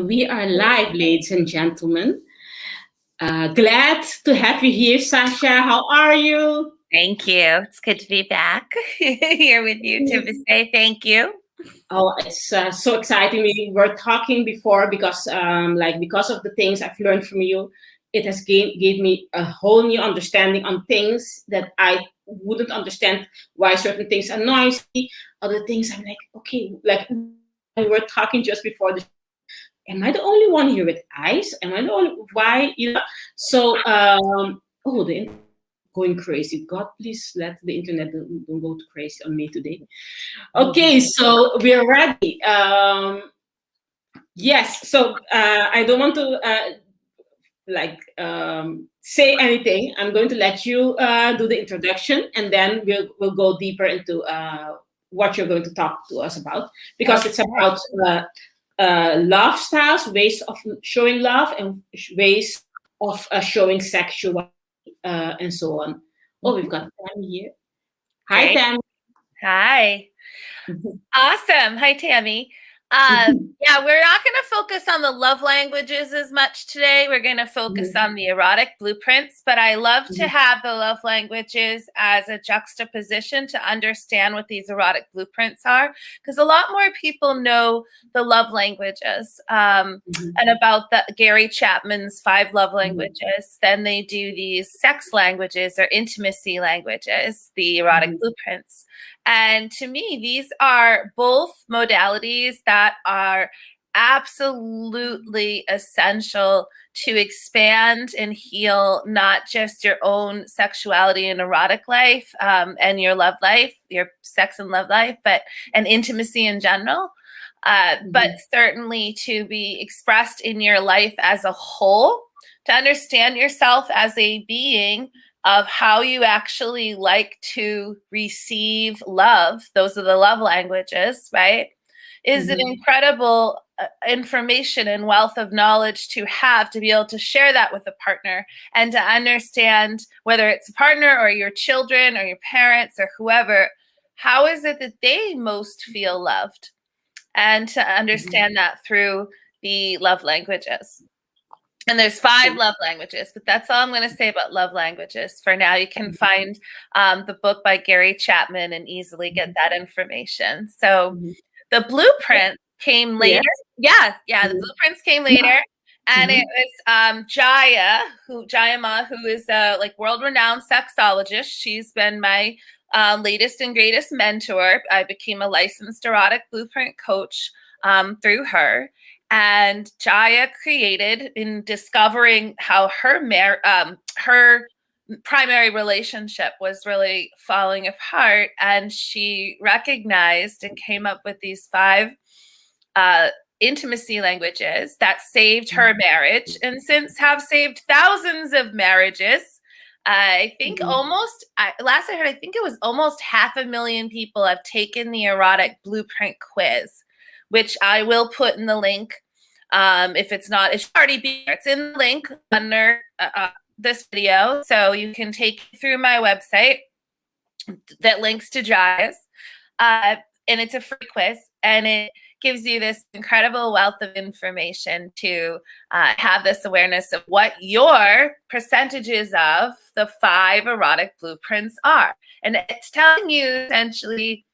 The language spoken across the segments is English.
And we are live, ladies and gentlemen. Glad to have you here, Sasha. How are you? Thank you. It's good to be back here with you, to say thank you. Oh, it's so exciting. We were talking before because of the things I've learned from you, it has gave me a whole new understanding on things that I wouldn't understand why certain things annoy me. Other things I'm like, okay, like we were talking just before the. Am I the only one here with eyes? Am I the only why? So oh, the internet going crazy. God, please let the internet don't go crazy on me today. Okay, so we're ready. Yes, so I don't want to say anything. I'm going to let you do the introduction, and then we'll go deeper into what you're going to talk to us about, because it's about love styles, ways of showing love, and ways of showing sexuality, and so on. Oh, we've got Tammy here. Hi, Tammy. Hi. Awesome. Hi, Tammy. Yeah, we're not going to focus on the love languages as much today. We're going to focus on the erotic blueprints, but I love to have the love languages as a juxtaposition to understand what these erotic blueprints are, because a lot more people know the love languages and about Gary Chapman's 5 love languages than they do these sex languages or intimacy languages, the erotic blueprints. And to me, these are both modalities that are absolutely essential to expand and heal not just your own sexuality and erotic life and your love life, your sex and love life, but and intimacy in general, but certainly to be expressed in your life as a whole, to understand yourself as a being of how you actually like to receive love. Those are the love languages, right? Is an incredible information and wealth of knowledge to have, to be able to share that with a partner and to understand whether it's a partner or your children or your parents or whoever, how is it that they most feel loved? And to understand that through the love languages. And there's 5 love languages, but that's all I'm going to say about love languages for now. You can find the book by Gary Chapman and easily get that information. So the blueprint came later. Yeah, the blueprints came later. And it was Jaiya Ma, who is a world-renowned sexologist. She's been my latest and greatest mentor. I became a licensed erotic blueprint coach through her. And Jaiya created, in discovering how her primary relationship was really falling apart, and she recognized and came up with these 5 intimacy languages that saved her marriage, and since have saved thousands of marriages. I think last I heard, I think it was almost 500,000 people have taken the erotic blueprint quiz, which I will put in the link. If it's not, it should already be there. It's in the link under this video. So you can take it through my website that links to Jaiya's. And it's a free quiz, and it gives you this incredible wealth of information to have this awareness of what your percentages of the 5 erotic blueprints are. And it's telling you essentially,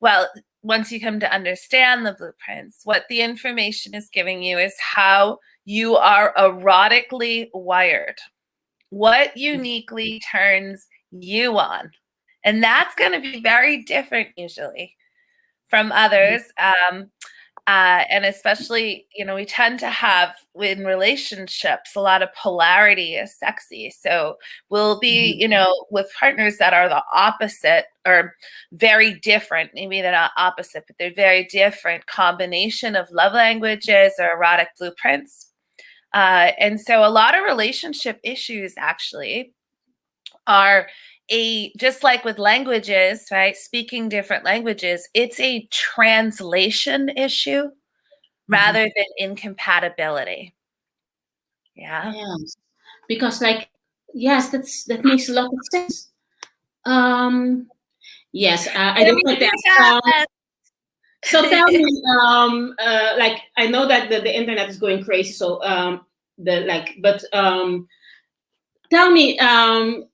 well, once you come to understand the blueprints, what the information is giving you is how you are erotically wired, what uniquely turns you on. And that's going to be very different usually from others. And especially, we tend to have in relationships a lot of polarity is sexy. So we'll be, with partners that are the opposite or very different. Maybe they're not opposite, but they're very different combination of love languages or erotic blueprints. And so a lot of relationship issues actually are just like with languages, right? Speaking different languages, it's a translation issue rather than incompatibility. Yeah. Yes. Because yes, that makes a lot of sense. Yes, I don't know that. So tell me, like I know that the internet is going crazy. So tell me, Tammy,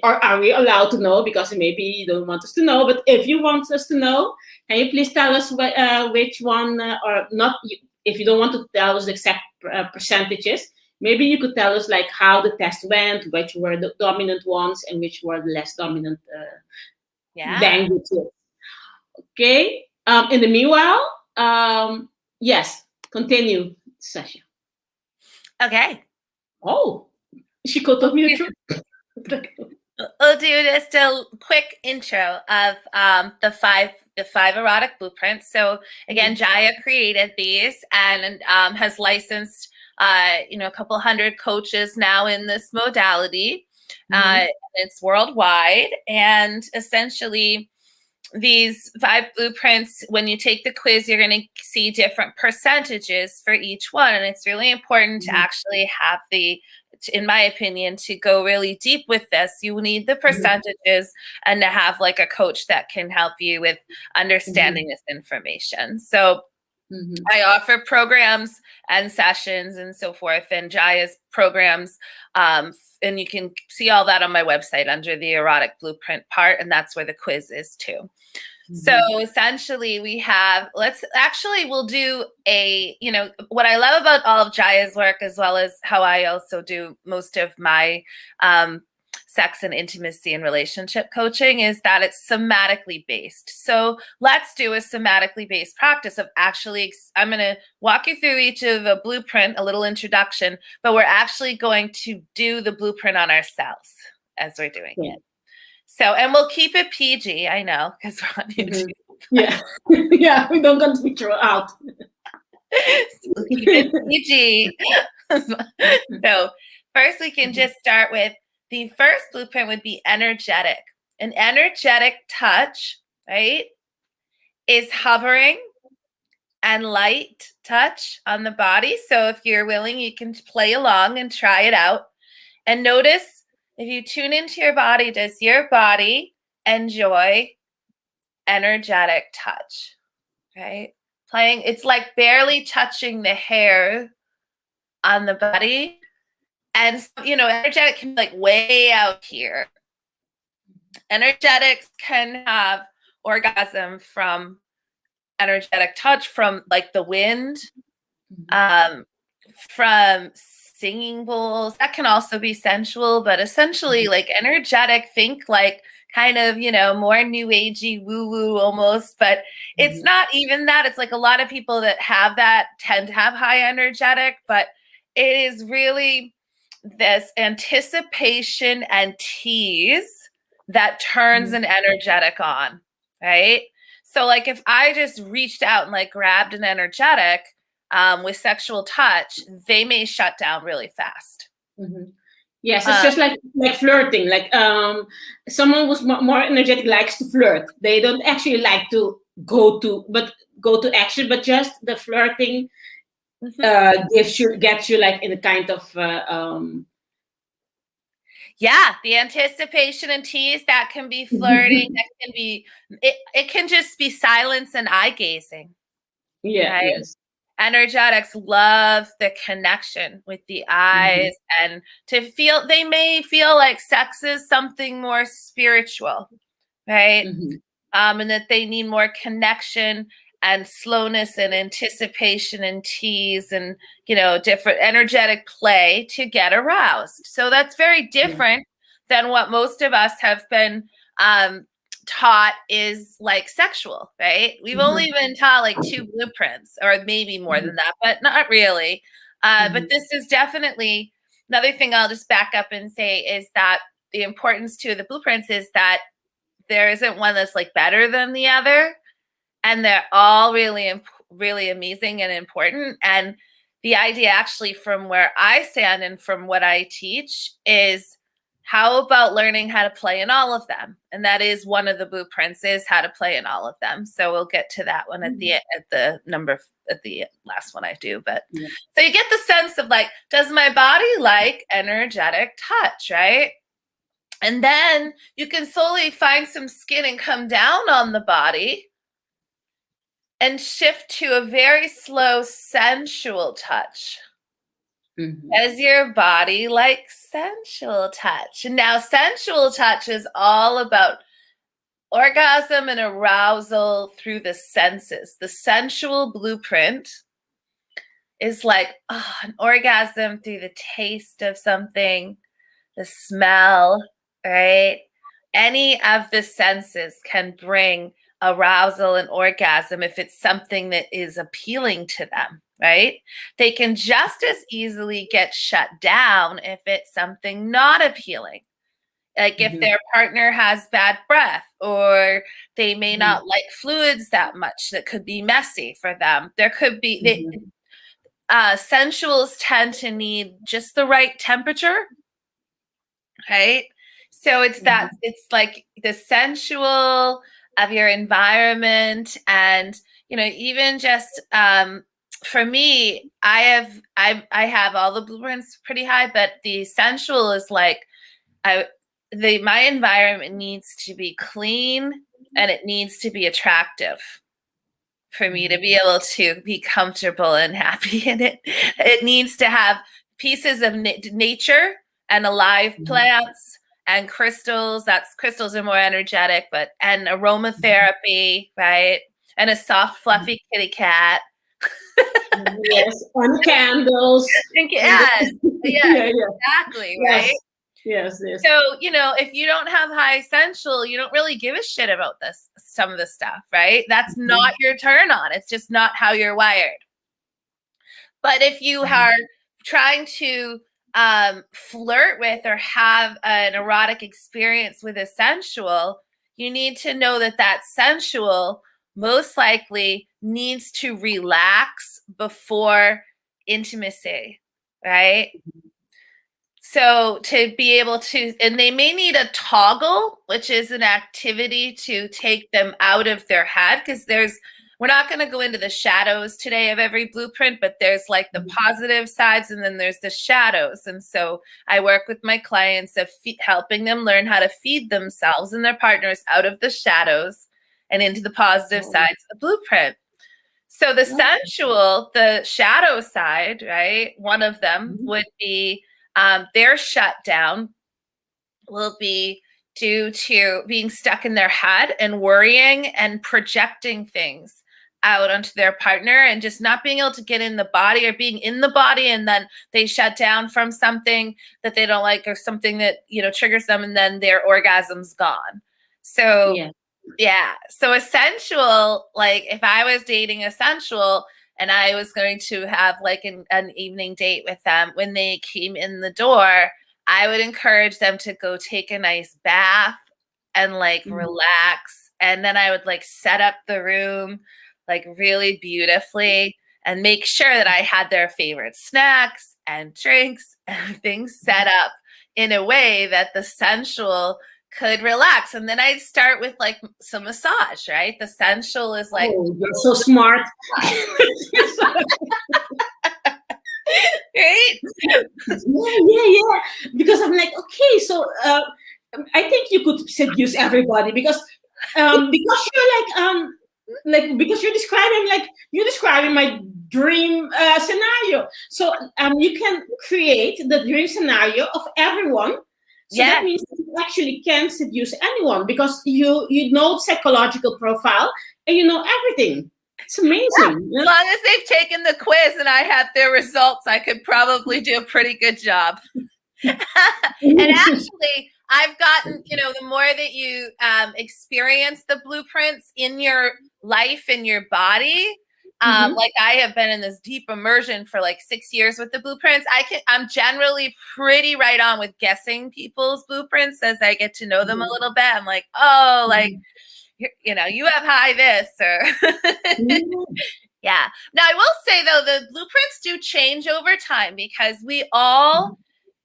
or are we allowed to know? Because maybe you don't want us to know, but if you want us to know, can you please tell us which one, or not? If you don't want to tell us the exact percentages, maybe you could tell us like how the test went, which were the dominant ones, and which were the less dominant languages. Okay. In the meanwhile, yes, continue, Sasha. Okay. Oh, she could have me too. We'll do just a quick intro of the five erotic blueprints. So again, Jaiya created these and has licensed a couple hundred coaches now in this modality. It's worldwide, and essentially these 5 blueprints, when you take the quiz, you're going to see different percentages for each one. And it's really important to actually have in my opinion, to go really deep with this, you need the percentages and to have like a coach that can help you with understanding this information. So I offer programs and sessions and so forth, and Jaiya's programs, and you can see all that on my website under the Erotic Blueprint part, and that's where the quiz is too. So essentially we'll do what I love about all of Jaiya's work, as well as how I also do most of my sex and intimacy and relationship coaching, is that it's somatically based. So let's do a somatically based practice of actually, I'm going to walk you through each of a blueprint, a little introduction, but we're actually going to do the blueprint on ourselves as we're doing it. So, and we'll keep it PG, I know, because we're on YouTube. Yeah. Yeah, we don't want to be thrown out. So we'll keep it PG. So first we can just start with the first blueprint would be energetic. An energetic touch, right, is hovering and light touch on the body. So if you're willing, you can play along and try it out. And notice, if you tune into your body, does your body enjoy energetic touch? Right? Playing, it's like barely touching the hair on the body. And, energetic can be like way out here. Energetics can have orgasm from energetic touch, from like the wind, from singing bowls. That can also be sensual, but essentially like energetic, think like kind of, more new agey woo-woo almost, but it's not even that. It's like a lot of people that have that tend to have high energetic, but it is really this anticipation and tease that turns an energetic on, right? So like if I just reached out and like grabbed an energetic with sexual touch, they may shut down really fast. Yes, it's just like flirting. Like someone who's more energetic likes to flirt. They don't actually like to go to action, but just the flirting gets you like in a kind of the anticipation and tease, that can be flirting. That can be it can just be silence and eye gazing. Yeah, right? yes. Energetics love the connection with the eyes and they may feel like sex is something more spiritual, right? And that they need more connection and slowness and anticipation and tease and, different energetic play to get aroused. So that's very different than what most of us have been taught is like sexual, right? We've only been taught like 2 blueprints, or maybe more than that, but not really. But this is definitely another thing I'll just back up and say is that the importance to the blueprints is that there isn't one that's like better than the other, and they're all really, really amazing and important. And the idea actually from where I stand and from what I teach is, how about learning how to play in all of them? And that is one of the blueprints, is how to play in all of them. So we'll get to that one at the last one I do. But so you get the sense of like, does my body like energetic touch, right? And then you can slowly find some skin and come down on the body and shift to a very slow sensual touch. Does your body like sensual touch? And now sensual touch is all about orgasm and arousal through the senses. The sensual blueprint is like an orgasm through the taste of something, the smell, right? Any of the senses can bring arousal and orgasm if it's something that is appealing to them, right? They can just as easily get shut down if it's something not appealing. Like if their partner has bad breath, or they may not like fluids that much, that could be messy for them. There could be, sensuals tend to need just the right temperature, right? So it's that, it's like the sensual of your environment. And, you know, even just, for me, I have all the blueprints pretty high, but the sensual is like, my environment needs to be clean and it needs to be attractive for me to be able to be comfortable and happy in it. It needs to have pieces of nature and alive plants and crystals. Crystals are more energetic, and aromatherapy, right? And a soft, fluffy kitty cat. Yes, and candles. Yes, exactly, right? Yes. So, you know, if you don't have high sensual, you don't really give a shit about some of the stuff, right? That's not your turn on. It's just not how you're wired. But if you are trying to flirt with or have an erotic experience with a sensual, you need to know that sensual most likely needs to relax before intimacy, right? So to be able to, and they may need a toggle, which is an activity to take them out of their head, because we're not going to go into the shadows today of every blueprint, but there's like the positive sides and then there's the shadows. And so I work with my clients of helping them learn how to feed themselves and their partners out of the shadows and into the positive sides of the blueprint. So the sensual, the shadow side, right? One of them would be their shutdown will be due to being stuck in their head and worrying and projecting things out onto their partner and just not being able to get in the body, or being in the body and then they shut down from something that they don't like or something that, you know, triggers them, and then their orgasm's gone. So so a sensual, like if I was dating a sensual and I was going to have like an evening date with them, when they came in the door, I would encourage them to go take a nice bath and like relax. And then I would like set up the room like really beautifully and make sure that I had their favorite snacks and drinks and things set up in a way that the sensual could relax. And then I'd start with like some massage, right? The sensual is like, oh, you're so smart. right? Yeah. Because I'm like, okay, so I think you could seduce everybody because you're like because you're describing my dream scenario. So you can create the dream scenario of everyone. So that means that you actually can seduce anyone because you know psychological profile and you know everything. It's amazing. As long as they've taken the quiz and I have their results, I could probably do a pretty good job. And actually, I've gotten, you know, the more that you experience the blueprints in your life, in your body, like I have been in this deep immersion for like 6 years with the blueprints. I'm generally pretty right on with guessing people's blueprints as I get to know them a little bit. I'm like, oh, like, you know, you have high this or yeah. Now I will say though, the blueprints do change over time because we all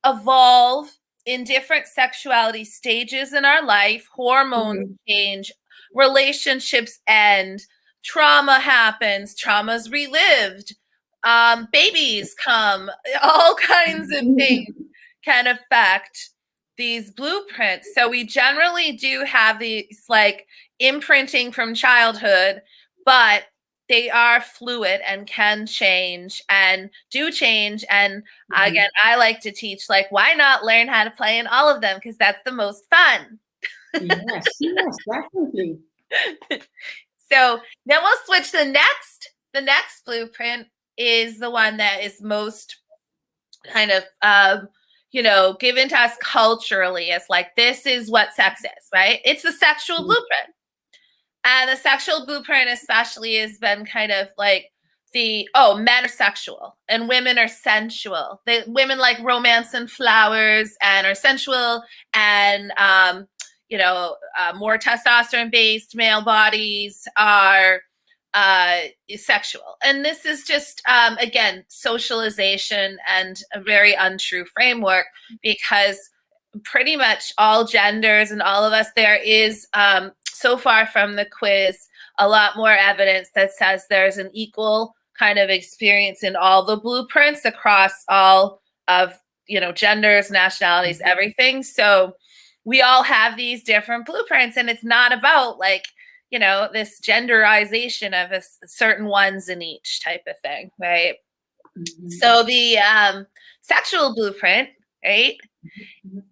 evolve in different sexuality stages in our life. Hormones change, relationships end, trauma happens, trauma's relived, babies come, all kinds of things can affect these blueprints. So we generally do have these like imprinting from childhood, but they are fluid and can change and do change. And again, I like to teach, like, why not learn how to play in all of them? Because that's the most fun. Yes, yes, definitely. So then we'll switch to the next blueprint is the one that is most kind of given to us culturally as like, this is what sex is, right? It's the sexual blueprint. And the sexual blueprint especially has been kind of like men are sexual and women are sensual. Women like romance and flowers and are sensual, and more testosterone-based male bodies are sexual. And this is just, again, socialization and a very untrue framework, because pretty much all genders and all of us, there is, so far from the quiz, a lot more evidence that says there's an equal kind of experience in all the blueprints across all of, genders, nationalities, everything. So we all have these different blueprints, and it's not about like, this genderization of a certain ones in each type of thing, right? So the sexual blueprint, right,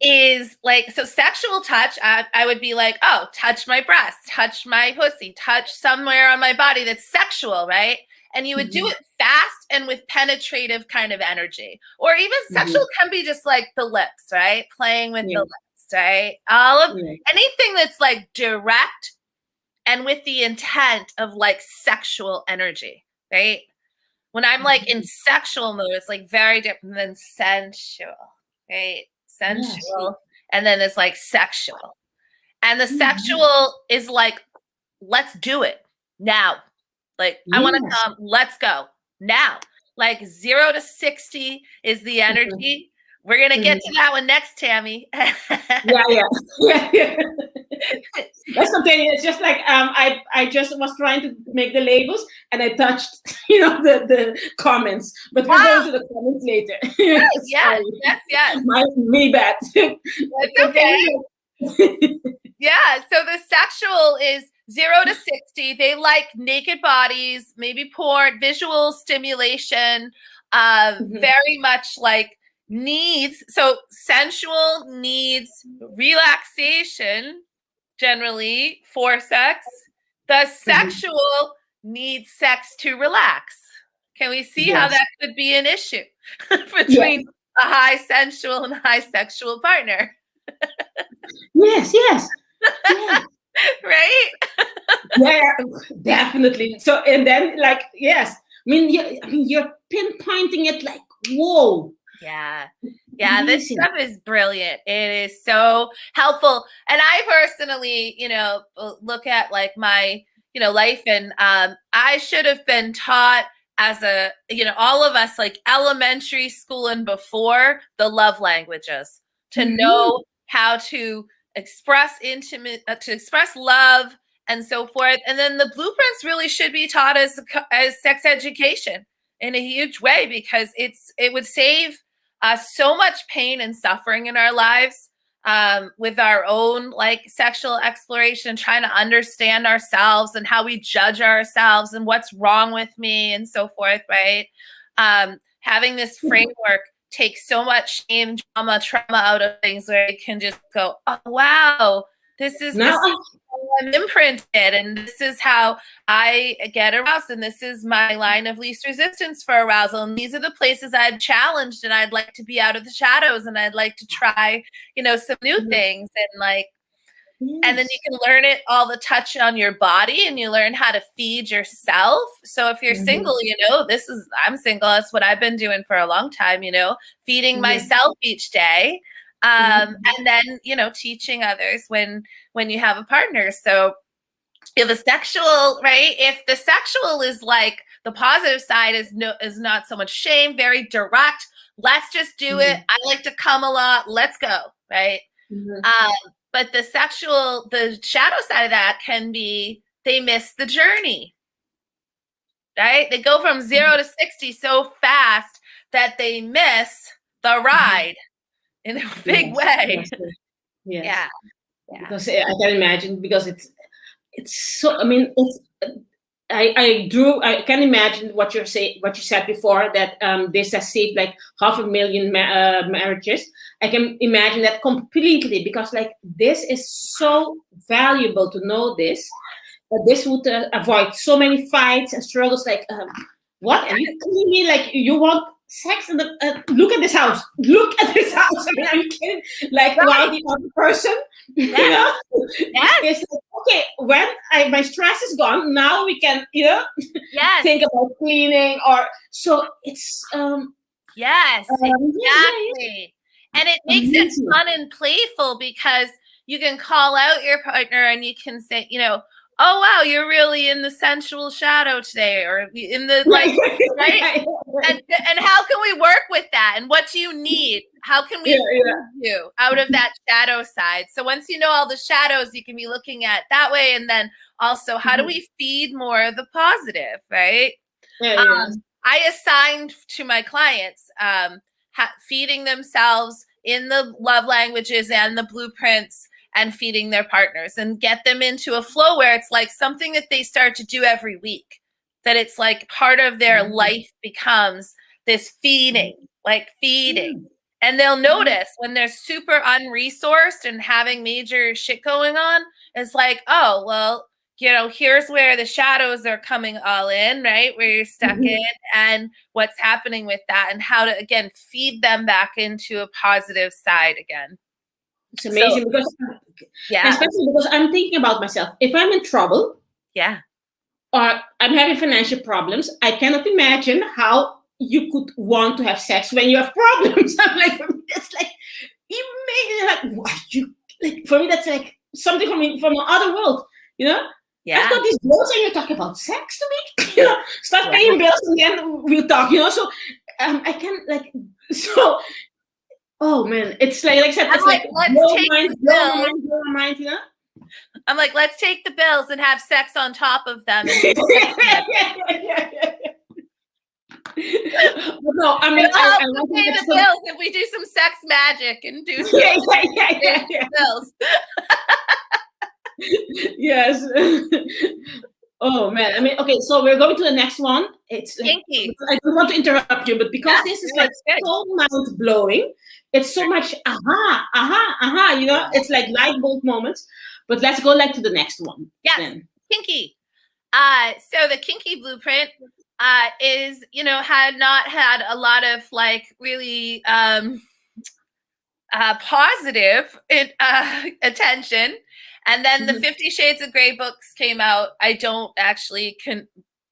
is like, so sexual touch, I would be like, oh, touch my breast, touch my pussy, touch somewhere on my body that's sexual, right? And you would do it fast and with penetrative kind of energy. Or even sexual can be just like the lips, right? Playing with the lips, right? All of anything that's like direct and with the intent of like sexual energy, right? When I'm like in sexual mode, it's like very different than sensual, right? Sensual. And then it's like sexual. And the sexual is like, let's do it now. Like, I want to come, let's go now. Like 0 to 60 is the energy. We're going to get to that one next, Tammy. Yeah. That's something. It's just like I just was trying to make the labels and I touched the comments, but we're going to the comments later. yes. Me bad. That's okay. Yeah. So the sexual is 0 to 60. They like naked bodies, maybe porn, visual stimulation, very much like needs. So sensual needs relaxation, generally, for sex. The sexual needs sex to relax. Can we see how that could be an issue between a high sensual and high sexual partner? Yes. Right? Yeah, definitely. So, and then like, yes, you're pinpointing it like, whoa. Yeah, this stuff is brilliant. It is so helpful. And I personally, look at like my, life, and I should have been taught as a, all of us, like elementary school and before, the love languages, to know how to express to express love and so forth. And then the blueprints really should be taught as sex education in a huge way, because it would save so much pain and suffering in our lives, with our own like sexual exploration, trying to understand ourselves and how we judge ourselves and what's wrong with me and so forth, right? Having this framework takes so much shame, trauma out of things, where you can just go, oh, wow, this is how I'm imprinted, and this is how I get aroused, and this is my line of least resistance for arousal, and these are the places I've challenged, and I'd like to be out of the shadows, and I'd like to try, some new things, and like, and then you can learn it, all the touch on your body, and you learn how to feed yourself. So if you're single, I'm single. That's what I've been doing for a long time, feeding myself each day. And then, teaching others when you have a partner. So if the sexual, right? If the sexual is like, the positive side is not so much shame, very direct. Let's just do it. I like to come a lot. Let's go. Right. But the shadow side of that can be, they miss the journey. Right. They go from 0 to 60 so fast that they miss the ride. In a big way. Yes. Yeah. Because I can imagine, because it's so, I can imagine what you said before, that this has saved like 500,000 marriages. I can imagine that completely, because like this is so valuable to know this. This would avoid so many fights and struggles. Like, what are you kidding me? Like, you want sex in the look at this house. Look at this house. I mean, are you kidding? Like, while the other person, you know, it's like, okay, when my stress is gone, now we can, think about cleaning, or so it's yes, exactly. And it makes it fun and playful, because you can call out your partner and you can say, oh wow, you're really in the sensual shadow today, or in the right? And how can we work with that? And what do you need? How can we feed you out of that shadow side? So once you know all the shadows, you can be looking at that way. And then also, how do we feed more of the positive, right? I assigned to my clients feeding themselves in the love languages and the blueprints, and feeding their partners, and get them into a flow where it's like something that they start to do every week, that it's like part of their life becomes this feeding. And they'll notice when they're super unresourced and having major shit going on, it's like, oh, well, here's where the shadows are coming all in, right? Where you're stuck in, and what's happening with that, and how to, again, feed them back into a positive side again. It's amazing, because especially because I'm thinking about myself. If I'm in trouble, or I'm having financial problems, I cannot imagine how you could want to have sex when you have problems. I'm like, that's like, for me, that's like something from the other world, I've got these bills, and you're talking about sex to me, start paying bills, and then we'll talk, so I can, like, so. Oh man, it's like I said, it's like blow my mind, I'm like, let's take the bills and have sex on top of them. And no, I mean, I want to pay the bills if we do some sex magic and do some bills. Yes. Oh man, I mean, okay, so we're going to the next one. It's like, kinky. I don't want to interrupt you, but because this is like so mind blowing, it's so much it's like light bulb moments. But let's go like to the next one. Yes, then. Kinky. So the kinky blueprint is, had not had a lot of like really positive attention. And then the 50 Shades of Grey books came out. I don't actually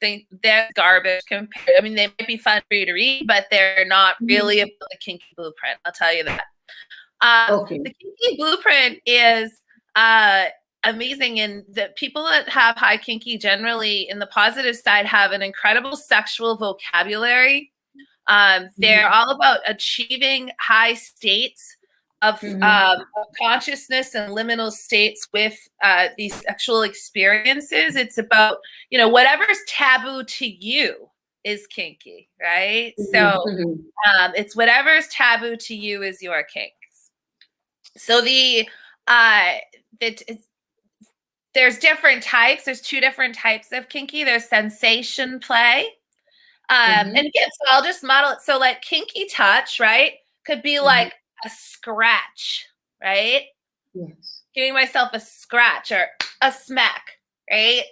think they're garbage compared. I mean, they might be fun for you to read, but they're not really about the kinky blueprint. I'll tell you that. The kinky blueprint is amazing, and the people that have high kinky generally, in the positive side, have an incredible sexual vocabulary. They're all about achieving high states of consciousness and liminal states with these sexual experiences. It's about, whatever's taboo to you is kinky, right? So it's whatever's taboo to you is your kinks. So there's different types. There's 2 different types of kinky. There's sensation play. And again, so I'll just model it. So like kinky touch, right, could be like a scratch, right? Yes. Giving myself a scratch or a smack, right?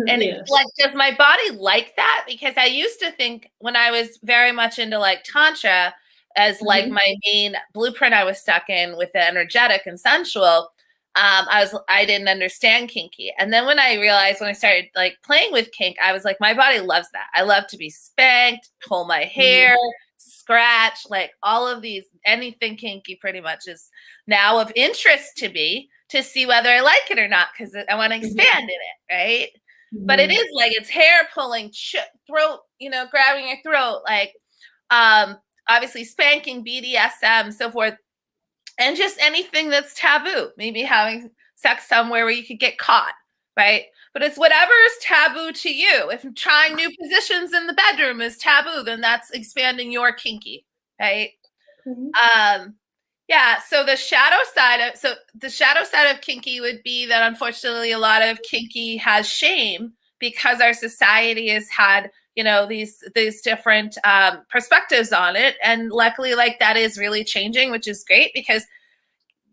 And it's like, does my body like that? Because I used to think, when I was very much into like Tantra as like my main blueprint I was stuck in with the energetic and sensual, I didn't understand kinky. And then when I realized, when I started like playing with kink, I was like, my body loves that. I love to be spanked, pull my hair, scratch, like all of these, anything kinky pretty much is now of interest to me, to see whether I like it or not, because I want to expand in it, right? But it is like, it's hair pulling, throat, grabbing your throat, like obviously spanking, BDSM, so forth. And just anything that's taboo, maybe having sex somewhere where you could get caught, right? But it's whatever is taboo to you. If trying new positions in the bedroom is taboo, then that's expanding your kinky, right? So the shadow side of kinky would be that, unfortunately, a lot of kinky has shame because our society has had, you know, these different perspectives on it. And luckily, like, that is really changing, which is great, because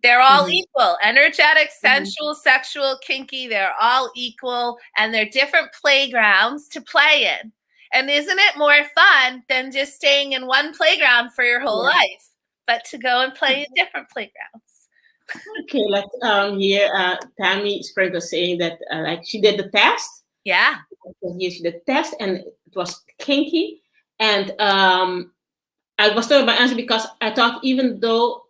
they're all equal. Energetic, sensual, sexual, kinky, they're all equal, and they're different playgrounds to play in. And isn't it more fun than just staying in one playground for your whole life, but to go and play in different playgrounds? Okay, like here, Tammy Sprinkle saying that like she did the test. Yeah. Here she did the test, and it was kinky. And I was told my answer because I thought, even though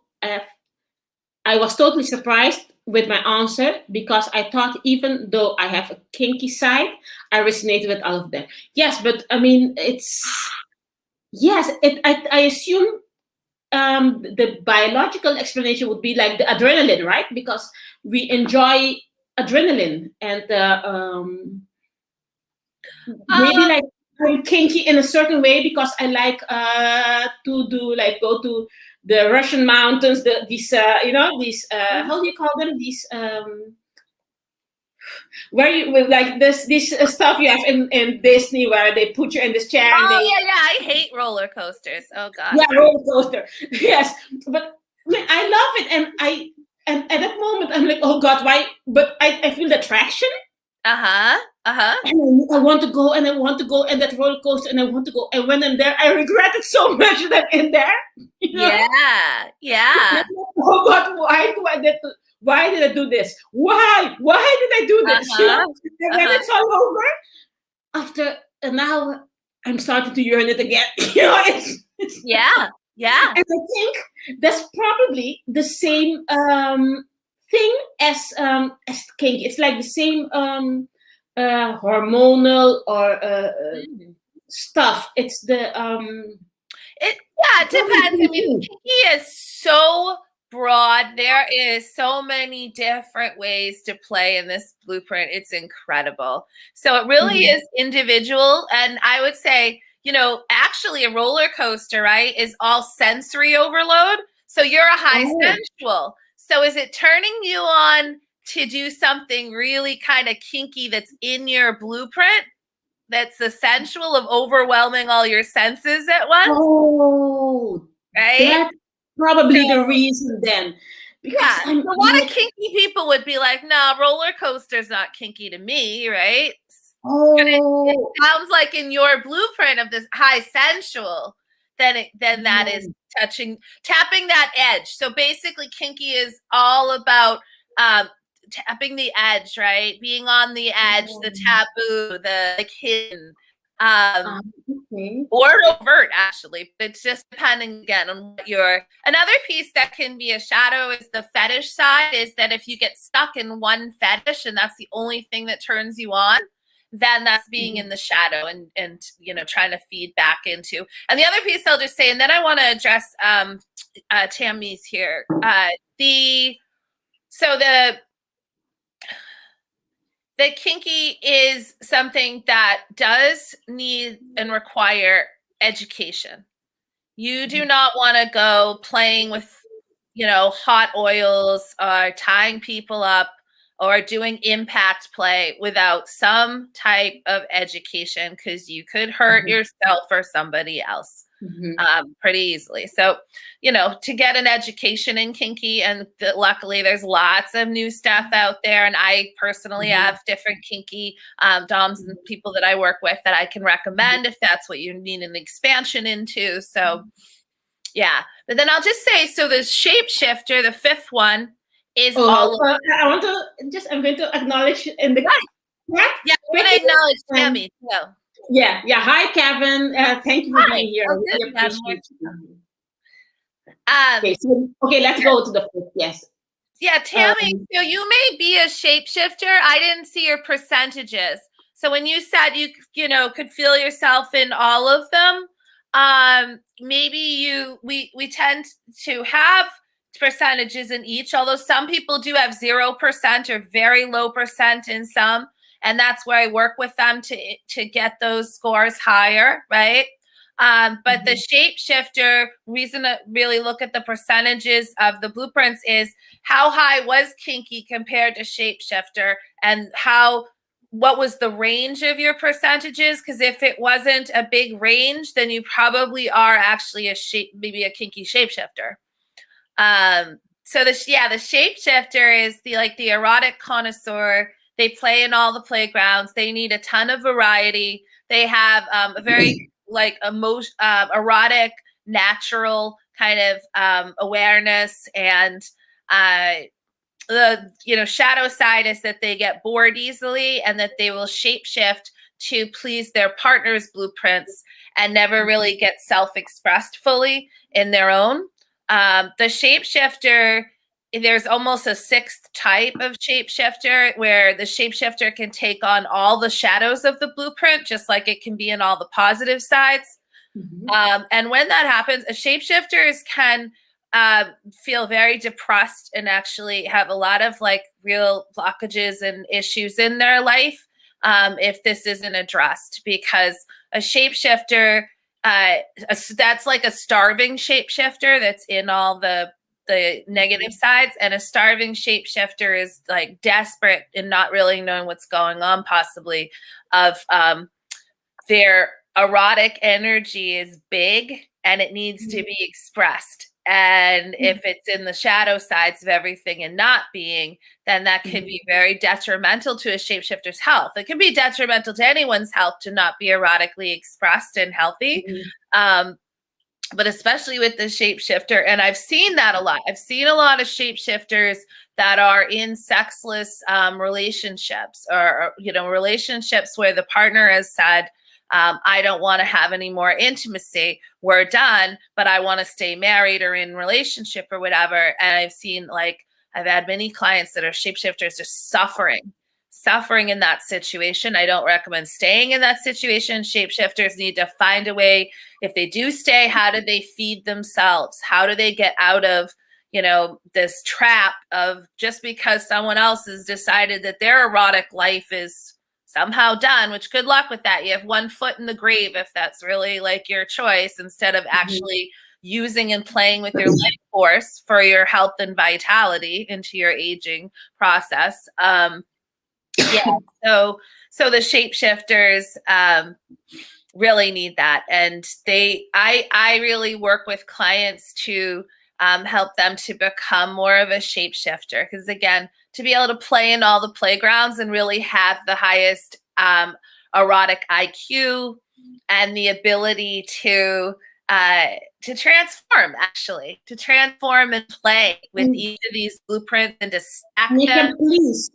I was totally surprised with my answer, because I thought, even though I have a kinky side, I resonated with all of them. Yes, but I mean, I assume the biological explanation would be like the adrenaline, right? Because we enjoy adrenaline, and maybe like I'm kinky in a certain way because I like to do, like, go to the Russian mountains, these how do you call them, these where you with like this stuff you have in Disney, where they put you in this chair and they I hate roller coasters. Oh god. Yeah, roller coaster. Yes, but I love it, and at that moment I'm like, oh god, why? But I feel the attraction. And I want to go, and I want to go, and that roller coaster, and I want to go. And when I'm there, I regret it so much that I'm in there. You know? Yeah. Oh god, why did I do this? Why did I do this? You know? And when it's all over, after an hour, I'm starting to urinate again. You know, it's yeah. And I think that's probably the same thing as kink. It's like the same hormonal or stuff. It's the it depends. I mean, kinky is so broad. There is so many different ways to play in this blueprint. It's incredible. So it really is individual. And I would say, you know, actually a roller coaster, right, is all sensory overload. So you're a high sensual. So is it turning you on to do something really kind of kinky that's in your blueprint? That's the sensual of overwhelming all your senses at once? Oh, right? That's probably the reason then. Because a lot of kinky people would be like, no, roller coaster's not kinky to me, right? But it sounds like in your blueprint of this high sensual, then that is tapping that edge. So basically, kinky is all about tapping the edge, right? Being on the edge, the taboo, the like hidden, or overt, actually. But it's just depending again on what another piece that can be a shadow is the fetish side. Is that if you get stuck in one fetish and that's the only thing that turns you on, then that's being in the shadow and you know, trying to feed back into. And the other piece I'll just say, and then I want to address Tammy's here. The kinky is something that does need and require education. You do not want to go playing with, you know, hot oils or tying people up or doing impact play without some type of education, because you could hurt yourself or somebody else pretty easily. So, you know, to get an education in kinky, and luckily there's lots of new stuff out there. And I personally have different kinky doms and people that I work with that I can recommend if that's what you need an expansion into. So yeah, but then I'll just say, so the shapeshifter, the fifth one, is all of I'm going to acknowledge in the chat. Yeah, I'm going to acknowledge Tammy. Yeah. Hi, Kevin. Thank you for being here. Oh, I really appreciate you. Okay, let's go to the fifth. Yes. Yeah, Tammy, so you may be a shapeshifter. I didn't see your percentages. So when you said you know, could feel yourself in all of them, maybe we tend to have percentages in each, although some people do have 0% or very low percent in some. And that's where I work with them to get those scores higher, right? But the shapeshifter reason to really look at the percentages of the blueprints is how high was kinky compared to shapeshifter, and how what was the range of your percentages? Because if it wasn't a big range, then you probably are actually maybe a kinky shapeshifter. So the shapeshifter is the erotic connoisseur. They play in all the playgrounds. They need a ton of variety. They have a very erotic, natural kind of awareness, and the shadow side is that they get bored easily and that they will shapeshift to please their partner's blueprints and never really get self-expressed fully in their own. The shapeshifter, there's almost a sixth type of shapeshifter where the shapeshifter can take on all the shadows of the blueprint, just like it can be in all the positive sides. And when that happens, shapeshifters can feel very depressed and actually have a lot of real blockages and issues in their life if this isn't addressed, because a shapeshifter, that's like a starving shapeshifter that's in all the negative sides, and a starving shapeshifter is desperate and not really knowing what's going on, possibly of their erotic energy is big and it needs to be expressed. And if it's in the shadow sides of everything and not being, then that can be very detrimental to a shapeshifter's health. It can be detrimental to anyone's health to not be erotically expressed and healthy. But especially with the shapeshifter, and I've seen that a lot. I've seen a lot of shapeshifters that are in sexless relationships, or relationships where the partner has said, I don't want to have any more intimacy. We're done, but I want to stay married or in relationship or whatever. And I've seen, I've had many clients that are shapeshifters just suffering in that situation. I don't recommend staying in that situation. Shapeshifters need to find a way. If they do stay, how do they feed themselves? How do they get out of, this trap of just because someone else has decided that their erotic life is somehow done, which good luck with that. You have one foot in the grave if that's really your choice, instead of actually using and playing with your life force for your health and vitality into your aging process. So the shapeshifters really need that. And I really work with clients to help them to become more of a shapeshifter. Because again, to be able to play in all the playgrounds and really have the highest erotic IQ and the ability to transform and play with each of these blueprints and to stack them. Please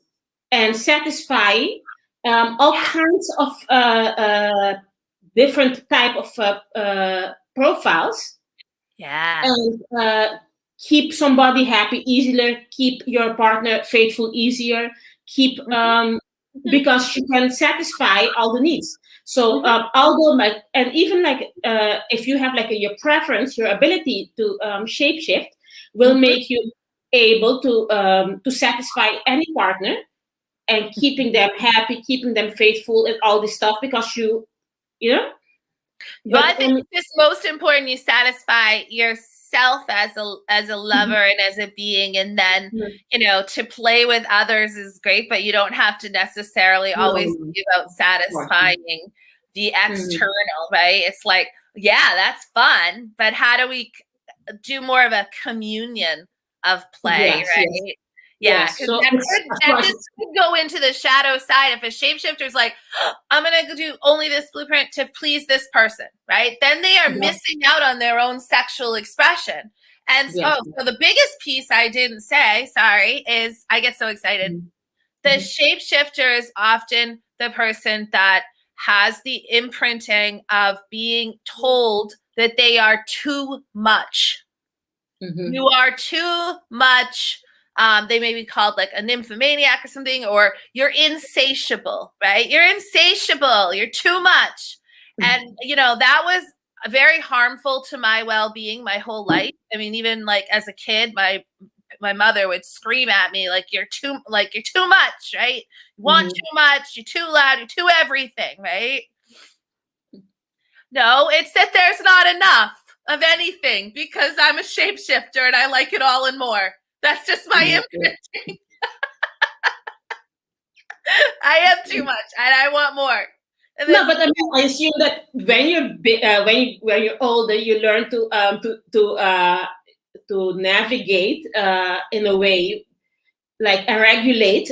and satisfy all kinds of different type of profiles. Yeah. And keep somebody happy easier, keep your partner faithful easier, keep because you can satisfy all the needs. So although and even if you have your preference, your ability to shapeshift will make you able to satisfy any partner, and keeping them happy, keeping them faithful, and all this stuff, because you know. Well, I think it's just most important you satisfy yourself as a lover and as a being, and then to play with others is great, but you don't have to necessarily always be about satisfying the external, right? It's that's fun, but how do we do more of a communion of play, right? Yeah, because that just could go into the shadow side. If a shapeshifter's I'm going to do only this blueprint to please this person, right? Then they are missing out on their own sexual expression. And so the biggest piece I didn't say, sorry, is I get so excited. The shapeshifter is often the person that has the imprinting of being told that they are too much. You are too much. They may be called a nymphomaniac or something, or you're insatiable, right? You're insatiable. You're too much. And, that was very harmful to my well-being my whole life. I mean, even as a kid, my mother would scream at me, you're too much, right? You want too much. You're too loud. You're too everything, right? No, it's that there's not enough of anything, because I'm a shapeshifter and I like it all and more. That's just my imprinting. I have too much, and I want more. No, but I mean, I assume that when you're older, you learn to navigate in a way, like, and regulate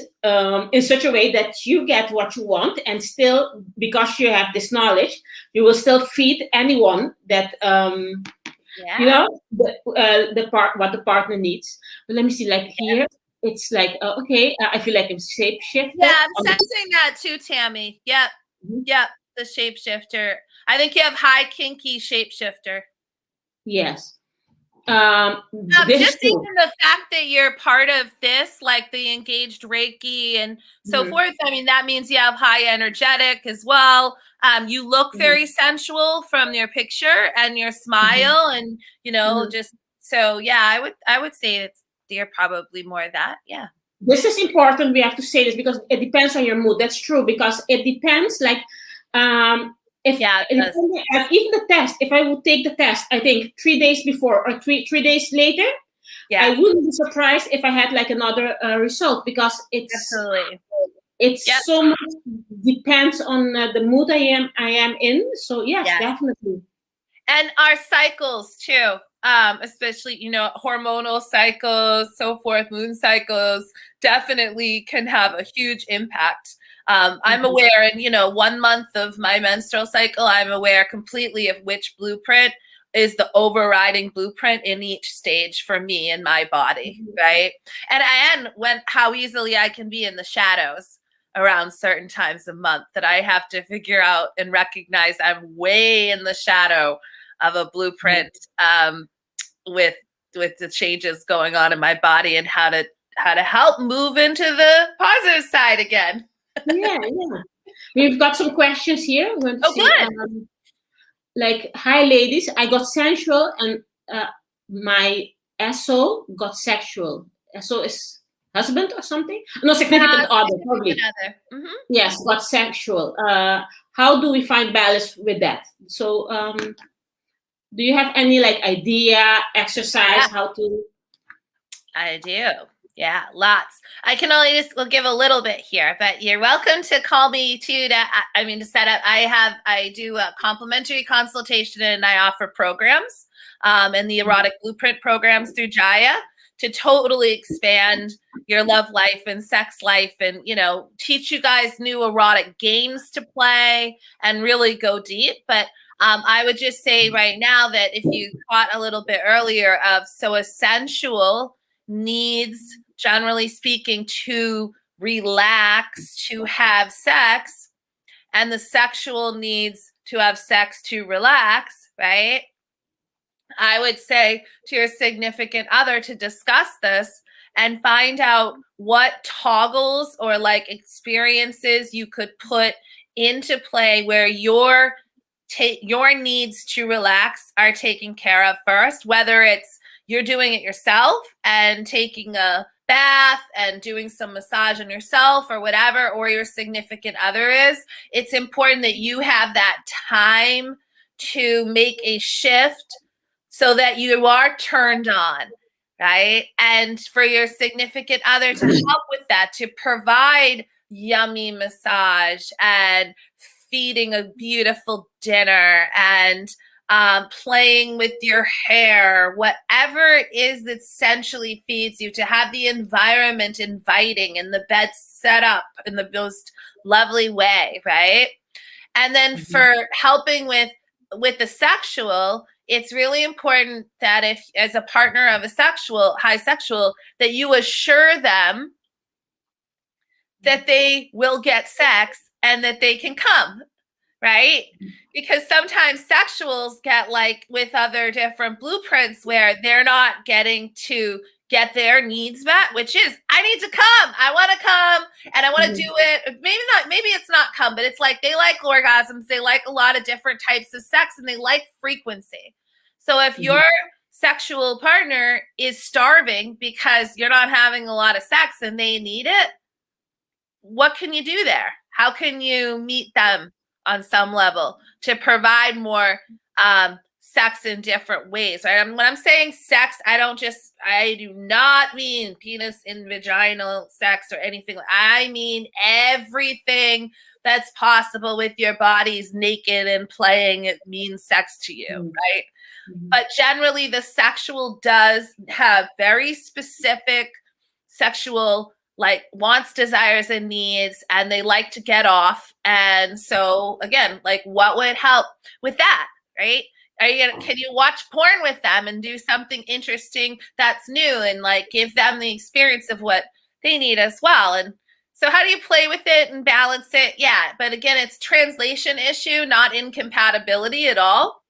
in such a way that you get what you want, and still, because you have this knowledge, you will still feed anyone that you know the part what the partner needs. But let me see, like here, it's like okay, I feel like I'm shape shifted. Yeah, I'm sensing that too, Tammy. Yep. Yep, the shapeshifter. I think you have high kinky shapeshifter. Yes. Just even the fact that you're part of this, like the engaged Reiki and so forth, I mean, that means you have high energetic as well. You look very sensual from your picture and your smile, and you know, just so yeah, I would say you're probably more of that. Yeah. This is important. We have to say this because it depends on your mood. That's true, because it depends. Like, if even the test, if I would take the test, I think 3 days before or three days later, I wouldn't be surprised if I had like another result, because it's so much depends on the mood I am in. So yes, definitely. And our cycles too. Especially, you know, hormonal cycles, so forth, moon cycles definitely can have a huge impact. I'm aware in, you know, 1 month of my menstrual cycle, I'm aware completely of which blueprint is the overriding blueprint in each stage for me and my body, right? And how easily I can be in the shadows around certain times of month, that I have to figure out and recognize I'm way in the shadow of a blueprint with the changes going on in my body, and how to help move into the positive side again. Yeah. We've got some questions here. We're going to see, like, hi ladies, I got sensual and my SO got sexual. SO is husband or something? No, significant other, probably. Yes, got sexual. How do we find balance with that? So do you have any like idea, exercise, how to? I do. Yeah, lots. I can only just give a little bit here, but you're welcome to call me too. To set up. I do a complimentary consultation, and I offer programs, and the Erotic Blueprint programs through Jaiya, to totally expand your love life and sex life, and, you know, teach you guys new erotic games to play and really go deep. But I would just say right now that if you caught a little bit earlier so a sensual needs, generally speaking, to relax, to have sex, and the sexual needs to have sex to relax, right? I would say to your significant other to discuss this and find out what toggles or like experiences you could put into play where your needs to relax are taken care of first, whether it's you're doing it yourself and taking a bath and doing some massage on yourself or whatever, or your significant other is. It's important that you have that time to make a shift so that you are turned on, right? And for your significant other to help with that, to provide yummy massage and feeding a beautiful dinner and playing with your hair, whatever it is that essentially feeds you, to have the environment inviting and the bed set up in the most lovely way, right? And then for helping with the sexual, it's really important that if, as a partner of a high sexual, that you assure them that they will get sex and that they can come, right? Because sometimes sexuals get like with other different blueprints where they're not getting to get their needs met, which is, I need to come, I want to come, and I want to do it. Maybe it's not come, but it's like they like orgasms, they like a lot of different types of sex, and they like frequency. So if your sexual partner is starving because you're not having a lot of sex and they need it, what can you do there? How can you meet them on some level to provide more sex in different ways, right? When I'm saying sex, I do not mean penis in vaginal sex or anything. I mean everything that's possible with your body's naked and playing. It means sex to you, right? But generally, the sexual does have very specific sexual like wants, desires, and needs, and they like to get off. And so again, like what would help with that, right? Can you watch porn with them and do something interesting that's new and like give them the experience of what they need as well? And so how do you play with it and balance it? Yeah, but again, it's translation issue, not incompatibility at all.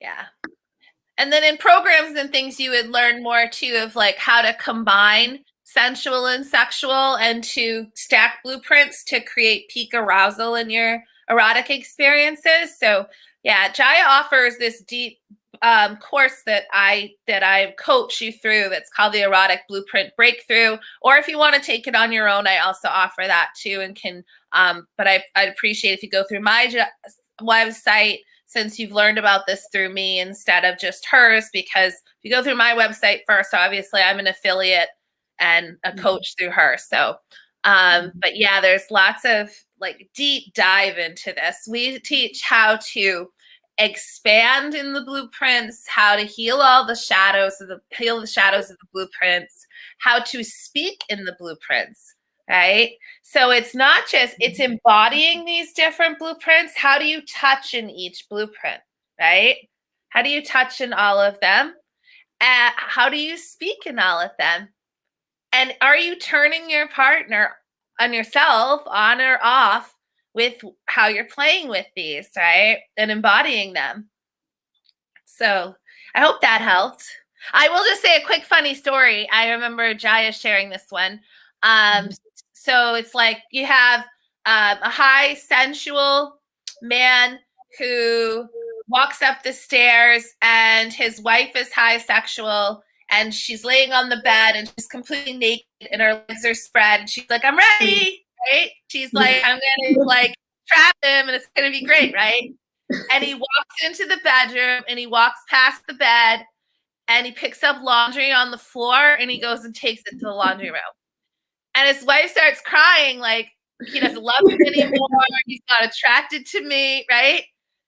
Yeah. And then in programs and things, you would learn more too of like how to combine sensual and sexual and to stack blueprints to create peak arousal in your erotic experiences. So yeah, Jaiya offers this deep course that I coach you through that's called the Erotic Blueprint Breakthrough. Or if you want to take it on your own, I also offer that too and can, but I'd appreciate if you go through my website, since you've learned about this through me instead of just hers, because if you go through my website first, obviously I'm an affiliate and a coach through her. So, but yeah, there's lots of like deep dive into this. We teach how to expand in the blueprints, how to heal the shadows of the blueprints, how to speak in the blueprints. Right? So it's not just, it's embodying these different blueprints. How do you touch in each blueprint, right? How do you touch in all of them? How do you speak in all of them? And are you turning your partner on yourself on or off with how you're playing with these, right? And embodying them. So I hope that helped. I will just say a quick funny story. I remember Jaiya sharing this one. So it's like you have a high sensual man who walks up the stairs and his wife is high sexual and she's laying on the bed and she's completely naked and her legs are spread. And she's like, I'm ready, right? She's like, I'm going to like trap him and it's going to be great, right? And he walks into the bedroom and he walks past the bed and he picks up laundry on the floor and he goes and takes it to the laundry room. And his wife starts crying like he doesn't love him anymore. He's not attracted to me, right?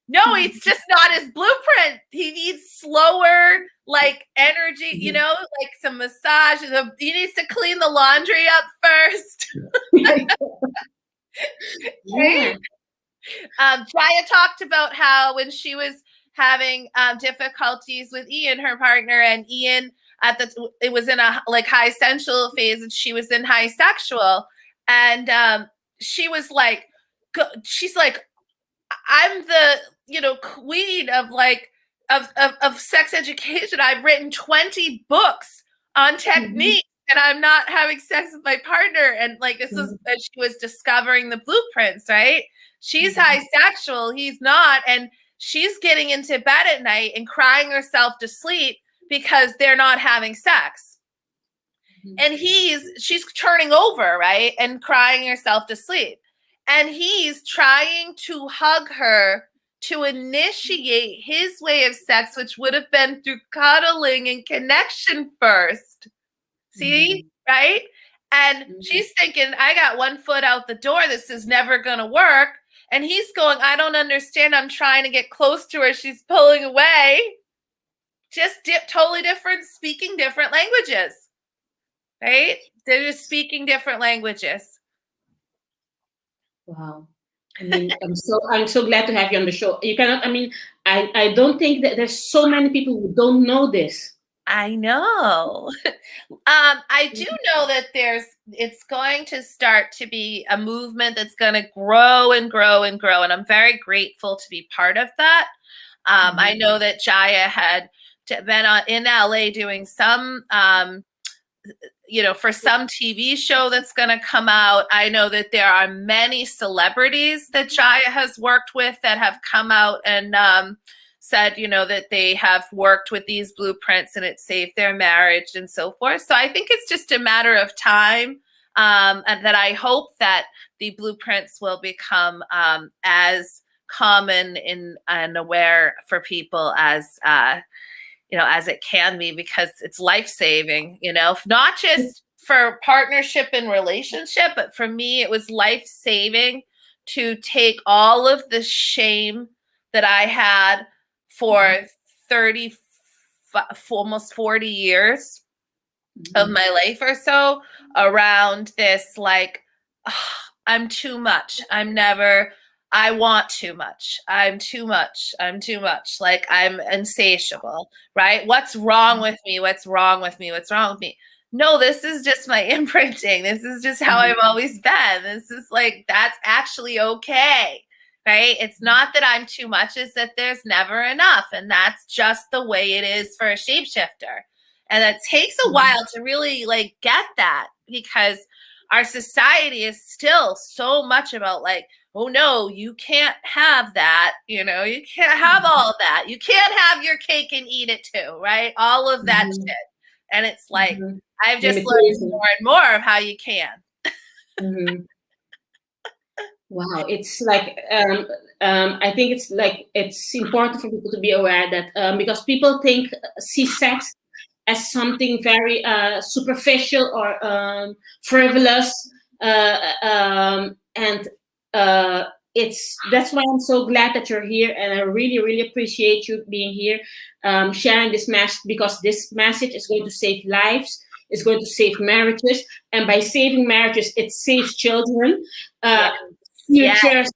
No, it's just not his blueprint. He needs slower, like energy, you know, like some massage. He needs to clean the laundry up first. Right? Jaiya talked about how when she was having difficulties with Ian, her partner, and Ian it was in a like high sensual phase and she was in high sexual, and she was like, she's like, I'm the queen of like of sex education. I've written 20 books on technique and I'm not having sex with my partner. And like this is as she was discovering the blueprints, right? She's high sexual, he's not, and she's getting into bed at night and crying herself to sleep because they're not having sex. And she's turning over, right? And crying herself to sleep. And he's trying to hug her to initiate his way of sex, which would have been through cuddling and connection first. See, right? And she's thinking, I got one foot out the door. This is never going to work. And he's going, I don't understand. I'm trying to get close to her. She's pulling away. Just totally different, speaking different languages, right? They're just speaking different languages. Wow. I mean, I'm so glad to have you on the show. You cannot, I mean, I don't think that there's so many people who don't know this. I know. I do know that it's going to start to be a movement that's going to grow and grow and grow. And I'm very grateful to be part of that. I know that Jaiya had been in LA doing some, for some TV show that's going to come out. I know that there are many celebrities that Jaiya has worked with that have come out and said, that they have worked with these blueprints and it saved their marriage and so forth. So I think it's just a matter of time, and that I hope that the blueprints will become as common and aware for people as as it can be, because it's life-saving, not just for partnership and relationship, but for me, it was life-saving to take all of the shame that I had for 30, almost 40 years of my life or so around this, like, oh, I'm too much. I want too much. I'm too much. I'm too much. Like, I'm insatiable, right? What's wrong with me? What's wrong with me? What's wrong with me? No, this is just my imprinting. This is just how I've always been. This is like, that's actually okay, right? It's not that I'm too much, it's that there's never enough. And that's just the way it is for a shapeshifter. And it takes a while to really like get that, because our society is still so much about like, oh no, you can't have that. You can't have all of that. You can't have your cake and eat it too, right? All of that shit. And it's like, I've just learned more and more of how you can. Wow, it's like I think it's like it's important for people to be aware that because people see sex as something very superficial or frivolous, and that's why I'm so glad that you're here, and I really, really appreciate you being here, sharing this message, because this message is going to save lives, it's going to save marriages, and by saving marriages, it saves children, futures,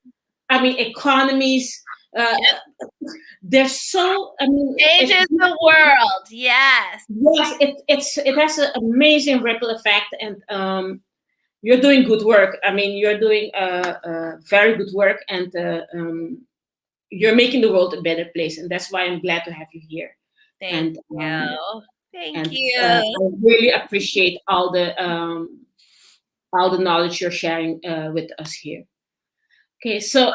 economies. There's changes the world. Yes, it has an amazing ripple effect, and you're doing good work. You're doing very good work, and you're making the world a better place, and that's why I'm glad to have you here. Thank you. I really appreciate all the knowledge you're sharing with us here. Okay, so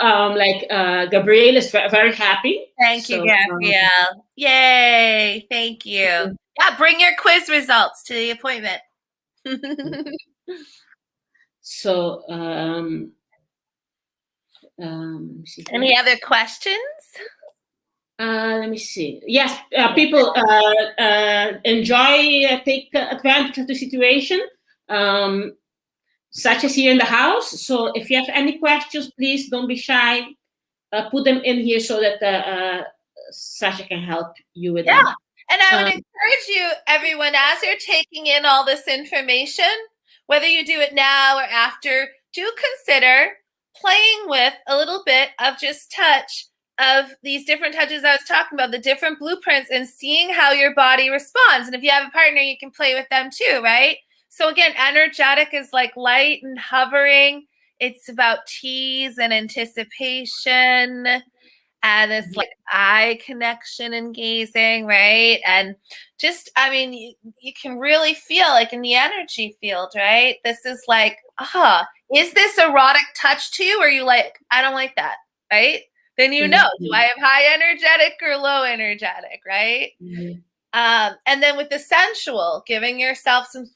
Gabrielle is very happy. Thank you, Gabrielle. Yay! Thank you. Yeah, bring your quiz results to the appointment. So, any other questions? Let me see. Yes, people take advantage of the situation, such as here in the house. So if you have any questions, please don't be shy. Put them in here so that Sasha can help you with them. And I would encourage you, everyone, as you're taking in all this information, whether you do it now or after, do consider playing with a little bit of just touch of these different touches I was talking about, the different blueprints, and seeing how your body responds. And if you have a partner, you can play with them too, right? So again, energetic is like light and hovering. It's about tease and anticipation. And it's like eye connection and gazing, right? And just, you can really feel like in the energy field, right? This is like, is this erotic touch to you? Or are you like, I don't like that, right? Then do I have high energetic or low energetic, right? And then with the sensual, giving yourself some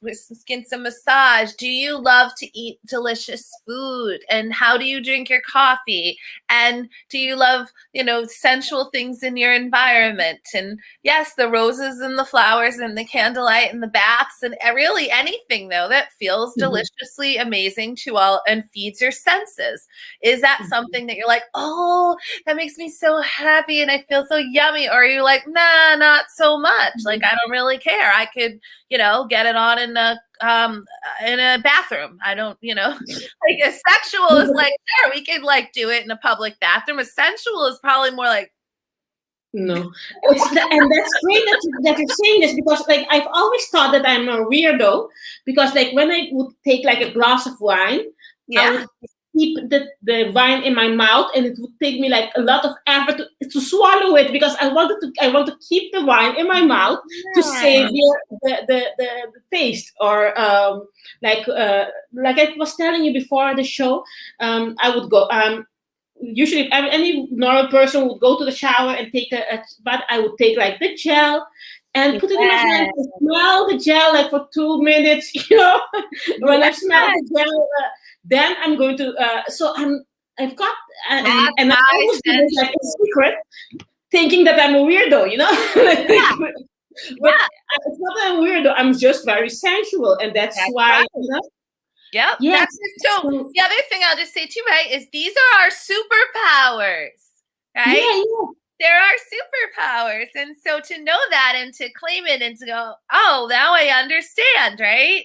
massage. Do you love to eat delicious food? And how do you drink your coffee? And do you love, sensual things in your environment? And yes, the roses and the flowers and the candlelight and the baths and really anything though that feels deliciously amazing to all and feeds your senses. Is that something that you're like, oh, that makes me so happy and I feel so yummy? Or are you like, nah, not so much? Like, I don't really care. I could, get it on in a bathroom. I don't, like a sexual is like, sure, we could like do it in a public bathroom. A sensual is probably more like, no. And that's great that you're saying this, because like I've always thought that I'm a weirdo, because like when I would take like a glass of wine, I would keep the wine in my mouth, and it would take me like a lot of effort to swallow it, because I want to keep the wine in my mouth to savor the taste. Or like I was telling you before the show, I would go usually if any normal person would go to the shower and take a bath, I would take like the gel and put it in my hand and smell the gel like for 2 minutes, when I smell the gel, then I'm going to, so I've got, and That's I my always do this sense. like in secret, thinking that I'm a weirdo, you know. Yeah. But Yeah. it's not that I'm a weirdo. I'm just very sensual, and that's That's why, right. you know. Yep. Yeah. That's just so. So, The other thing I'll just say too, right, is these are our superpowers, right? yeah, yeah. There are superpowers. And so to know that and to claim it and to go, oh, now I understand, right?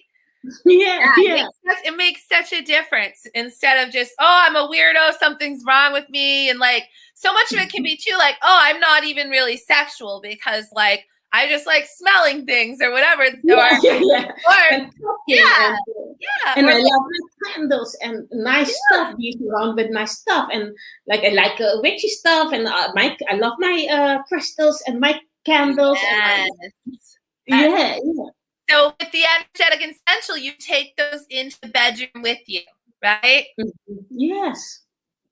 Yeah, yeah. It makes such a difference instead of just, oh, I'm a weirdo, something's wrong with me. And like so much of it can be too like, oh, I'm not even really sexual because like I just like smelling things or whatever. Yeah, yeah. Or And talking, yeah, and or I like, love my candles and nice stuff. Being around with nice stuff, and like I like witchy stuff, and I love my crystals and my candles, and yes. yeah, yeah. So with the energetic and sensual, you take those into the bedroom with you, right? Yes.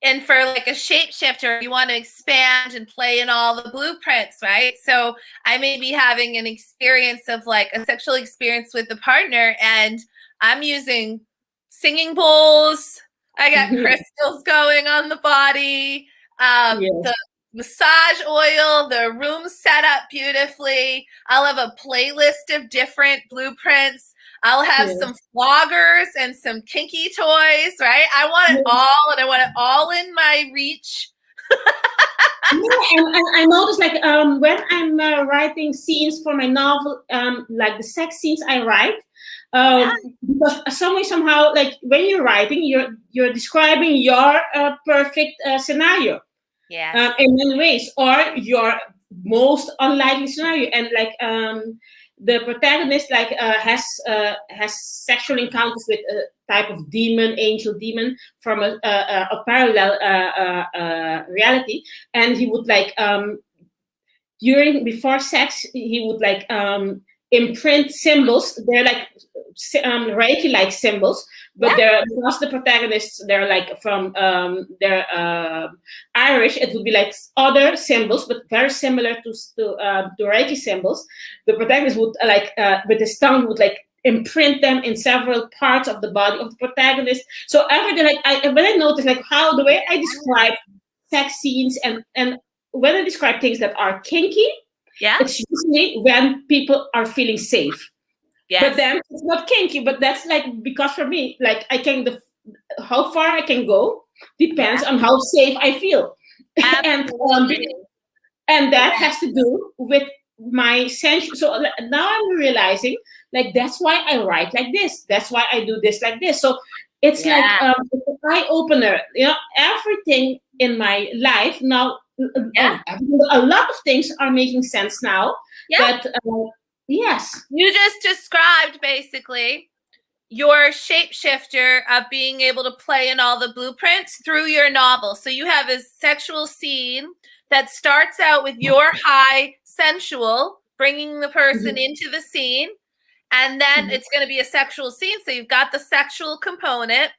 And for like a shapeshifter, you want to expand and play in all the blueprints, right? So I may be having an experience of like a sexual experience with the partner, and I'm using singing bowls. I got crystals going on the body. The massage oil, the room set up beautifully. I'll have a playlist of different blueprints. I'll have some floggers and some kinky toys, right? I want it all, and I want it all in my reach. Yeah, and I noticed like when I'm writing scenes for my novel, like the sex scenes I write, because somehow like when you're writing, you're describing your perfect scenario. In many ways, or your most unlikely scenario, and like the protagonist like has sexual encounters with a type of demon, angel demon from a parallel reality, and he would like before sex he would like imprint symbols. They're like Reiki like symbols, but they're because the protagonists they're like from they're Irish. It would be like other symbols, but very similar to Reiki symbols. The protagonist would like with his tongue would like imprint them in several parts of the body of the protagonist. So everything like when I noticed like how the way I describe sex scenes and when I describe things that are kinky, it's usually when people are feeling safe. But then it's not kinky, but that's like because for me, like I can how far I can go depends on how safe I feel. and that has to do with my sense. So now I'm realizing like that's why I write like this. That's why I do this like this. So it's like it's an eye opener. You know, everything in my life now. A lot of things are making sense now. That yes, you just described basically your shapeshifter of being able to play in all the blueprints through your novel. So you have a sexual scene that starts out with your high sensual, bringing the person into the scene, and then it's going to be a sexual scene. So you've got the sexual component,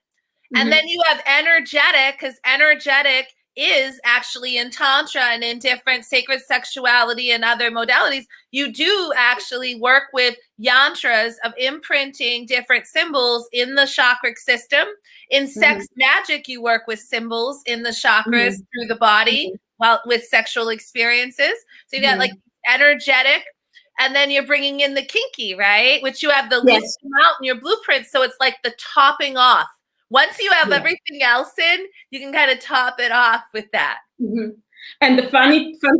and then you have energetic, because energetic is actually in Tantra and in different sacred sexuality and other modalities. You do actually work with yantras of imprinting different symbols in the chakric system. In sex magic, you work with symbols in the chakras through the body while with sexual experiences. So you got like energetic, and then you're bringing in the kinky, right? Which you have the least amount in your blueprint. So it's like the topping off. Once you have everything else in, you can kind of top it off with that. And the fun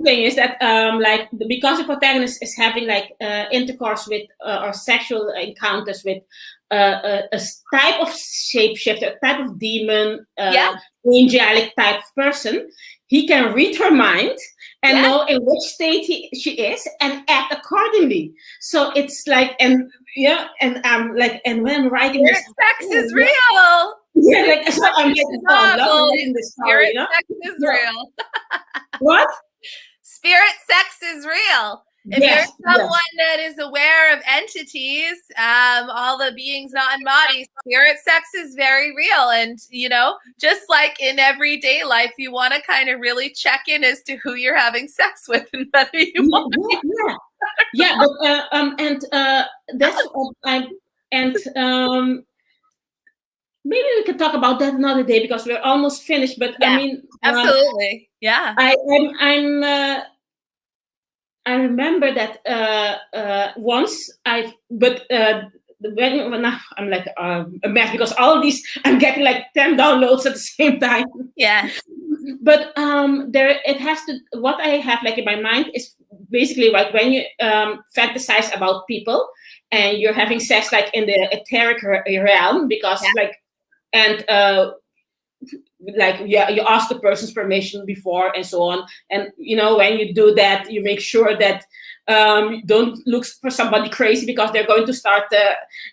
thing is that like because the protagonist is having like intercourse with or sexual encounters with a type of shapeshifter, a type of demon, angelic type of person, he can read her mind and know in which state she is and act accordingly. So it's like, and and I'm like, and when I'm writing this, sex is real. Yeah, like so I'm like, I love writing this story. Sex is real. What? Spirit sex is real. If you're someone that is aware of entities, all the beings not in bodies, spirit sex is very real. And, you know, just like in everyday life, you want to kind of really check in as to who you're having sex with and whether you want to. But, and that's what I'm, and maybe we can talk about that another day because we're almost finished. But Yeah, I mean, absolutely. Yeah. I remember that once when I'm like a mess because all of these I'm getting like 10 downloads at the same time. Yes. But there it has to. What I have like in my mind is basically like when you fantasize about people and you're having sex like in the etheric realm because like and like you ask the person's permission before and so on, and you know when you do that you make sure that don't look for somebody crazy because they're going to start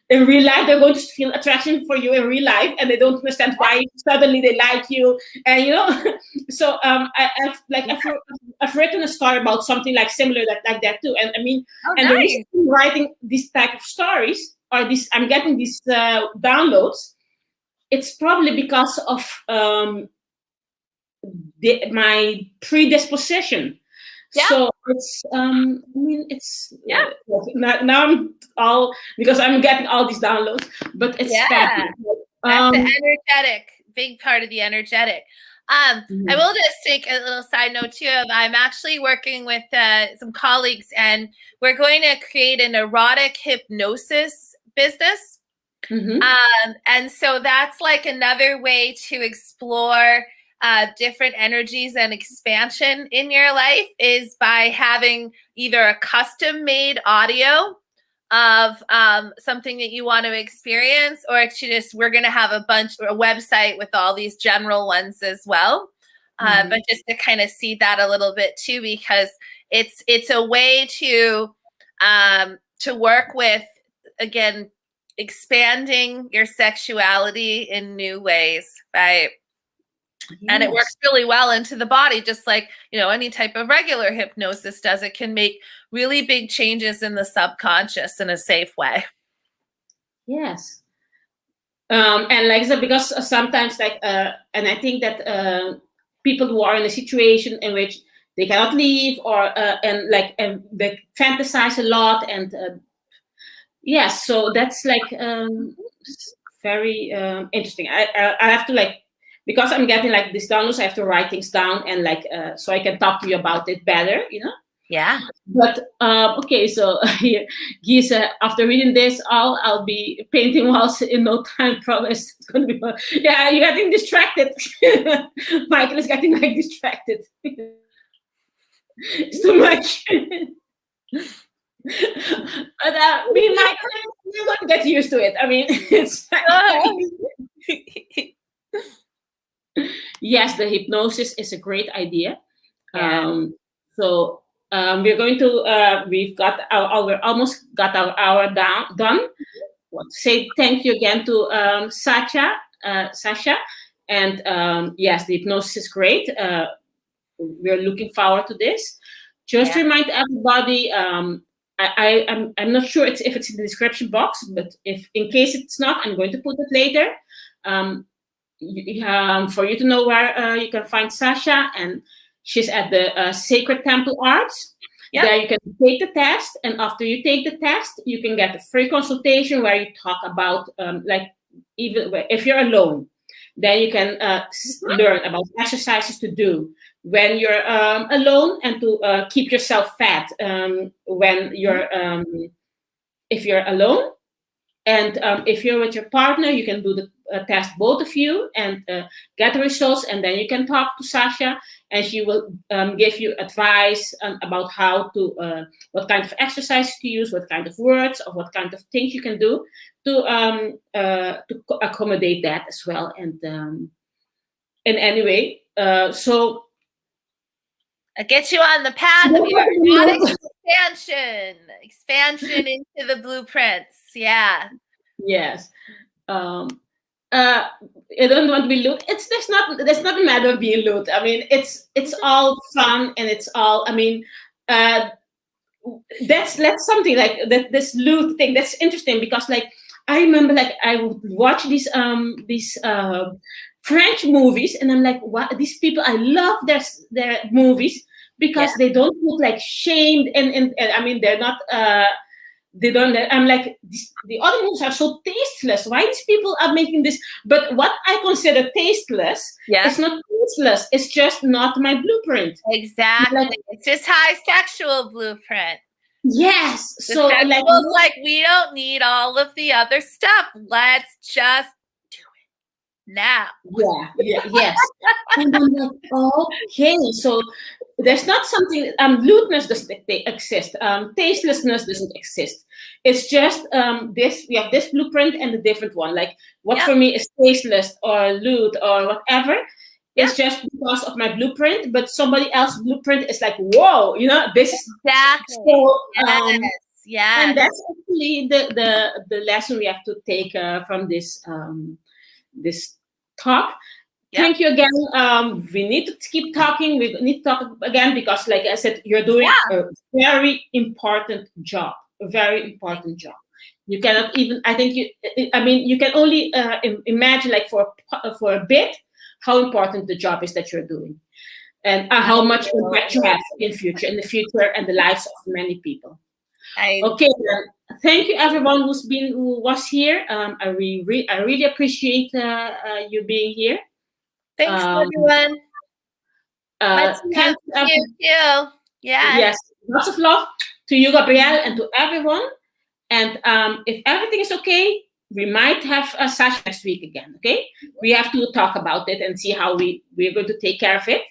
in real life they're going to feel attraction for you in real life and they don't understand why suddenly they like you, and you know so I've written a story about something like similar like that too, and I mean and the reason I'm writing this type of stories or this I'm getting these downloads, it's probably because of my predisposition. Yeah. So it's I mean it's now I'm all because I'm getting all these downloads, but it's fabulous. That's the energetic, big part of the energetic. I will just take a little side note too. I'm actually working with some colleagues, and we're going to create an erotic hypnosis business. And so that's like another way to explore different energies and expansion in your life is by having either a custom made audio of something that you want to experience, or to just, we're going to have a website with all these general ones as well. But just to kind of see that a little bit too, because it's a way to work with, again, expanding your sexuality in new ways, right? Yes. And it works really well into the body, just like, you know, any type of regular hypnosis does. It can make really big changes in the subconscious in a safe way. Yes. And like I said, because sometimes like, and I think that people who are in a situation in which they cannot leave or, and they fantasize a lot and, yes, so that's like very interesting. I have to like, because I'm getting like these downloads, I have to write things down and like so I can talk to you about it better, you know. Yeah. But okay, so here, Gisa, after reading this, I'll be painting walls in no time. Promise. It's gonna be fun. Yeah, you're getting distracted. Michael is getting like distracted. It's too much. But me and Michael, we're going to get used to it. I mean, it's yes, the hypnosis is a great idea. Yeah. So we're going to we've got we're almost got our hour done. Say thank you again to Sasha, and yes, the hypnosis is great. We're looking forward to this. Just to remind everybody, I'm not sure if it's in the description box, but if in case it's not, I'm going to put it later. For you to know where you can find Sasha, and she's at the Sacred Temple Arts. Yep. There you can take the test, and after you take the test, you can get a free consultation where you talk about like even if you're alone, then you can learn about exercises to do when you're alone and to keep yourself fat when you're if you're alone, and if you're with your partner, you can do the test, both of you, and get the results, and then you can talk to Sasha, and she will give you advice about how to what kind of exercises to use, what kind of words, or what kind of things you can do to accommodate that as well. And anyway, so it gets you on the path of your erotic expansion into the blueprints. Yeah. Yes. I don't want to be lewd. That's not a matter of being lewd. I mean, it's all fun, and it's all. I mean, that's something like that. This lewd thing that's interesting because like I remember like I would watch these French movies, and I'm like, what, these people, I love their movies because they don't look like shamed, and I mean they're not They don't. I'm like, the other moves are so tasteless. Why these people are making this? But what I consider tasteless is not tasteless. It's just not my blueprint. Exactly. Like, it's just high sexual blueprint. Yes. The So like we don't need all of the other stuff. Let's just do it now. Yes. And I'm like, okay, so there's not something lewdness doesn't exist. Tastelessness doesn't exist. It's just this we have this blueprint and a different one. Like what for me is tasteless or lewd or whatever. It's just because of my blueprint, but somebody else's blueprint is like, whoa, this is exactly. So, yes. And that's actually the lesson we have to take from this this talk. Thank you again. We need to keep talking. We need to talk again because, like I said, you're doing a very important job. A very important job. You cannot even. I think you. I mean, you can only imagine, like for a bit, how important the job is that you're doing, and how much impact you have in the future, and the lives of many people. Okay, then. Thank you everyone who was here. I really appreciate you being here. Thanks everyone. Thank you too. Yes, lots of love to you, Gabrielle, and to everyone. And if everything is okay, we might have a session next week again. Okay, we have to talk about it and see how we're going to take care of it.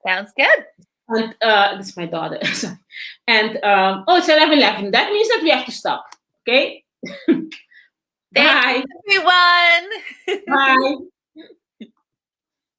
Sounds good. And this is my daughter. And it's 11:11. That means that we have to stop. Okay. Bye. Thanks, everyone. Bye.